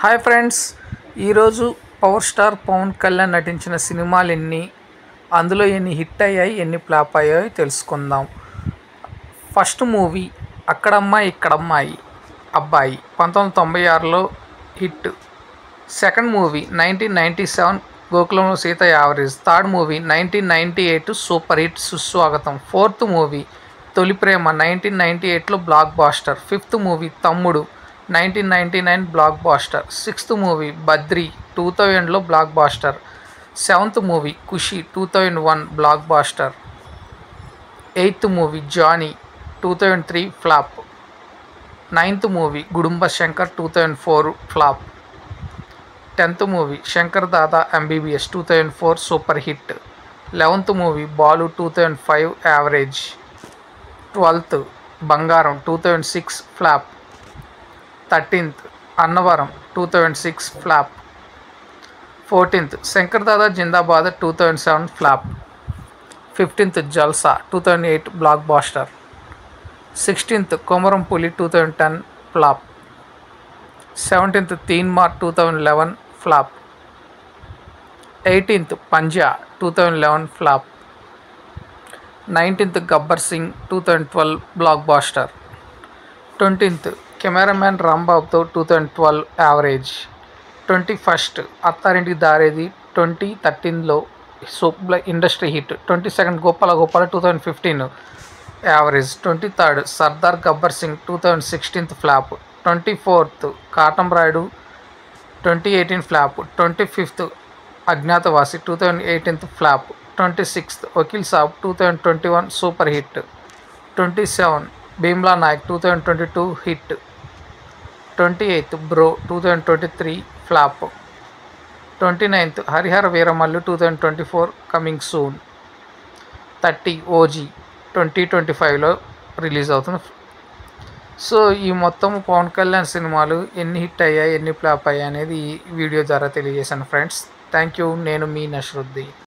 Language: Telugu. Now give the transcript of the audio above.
హాయ్ ఫ్రెండ్స్, ఈరోజు పవర్ స్టార్ పవన్ కళ్యాణ్ నటించిన సినిమాలు ఎన్ని, అందులో ఎన్ని హిట్ అయ్యాయి, ఎన్ని ఫ్లాప్ అయ్యాయో తెలుసుకుందాం. ఫస్ట్ మూవీ అక్కడమ్మాయి ఇక్కడమ్మాయి అబ్బాయి 1996లో hit. Second movie 1997 Gokulamlo Seetha average. Third movie 1998 super hit Suswagatham. Fourth movie Tholi Prema 1998లో blockbuster. Fifth movie Thammudu 1999 blockbuster. Sixth movie Badri 2000లో blockbuster. Seventh movie Kushi 2001 blockbuster. Eighth movie Johnny 2003 flop. Ninth movie Gudumba Shankar 2004 flop. 10th movie Shankar Dada MBBS 2004 super hit. 11th movie Balu 2005 average. 12th Bangaram 2006 flop. 13th Annavaram 2006 flop. 14th Shankar Dada Zindabad 2007 flop. 15th Jalsa 2008 blockbuster. 16th Komaram Puli 2010 flop. 17th Teenmaar 2011 flop. 18th Panjaa 2011 flop. 19th Gabbar Singh 2012 blockbuster. 20th cameraman రాంబాబుతో 2012 యావరేజ్. 21st అత్తారింటికి దారేది 2013లో super industry hit. 22nd Gopala Gopala 2015 average. 23rd Sardaar Gabbar Singh 2016 flop. 24th Katamarayudu 2018 flop. 25th Agnyaathavaasi 2018 flop. 26th Vakeel Saab 2021 super hit. 27 Bheemla Naik 2022 hit. 28th Bro 2023 flop. 29th Harihara Veeramallu 2024 coming soon. 30 OG 2025లో రిలీజ్ అవుతుంది. సో ఈ మొత్తం పవన్ కళ్యాణ్ సినిమాలు ఎన్ని హిట్ అయ్యాయి, ఎన్ని ఫ్లాప్ అయ్యాయి అనేది ఈ వీడియో ద్వారా తెలియజేశాను ఫ్రెండ్స్. Thank you. నేను మీ నషరుద్దీన్.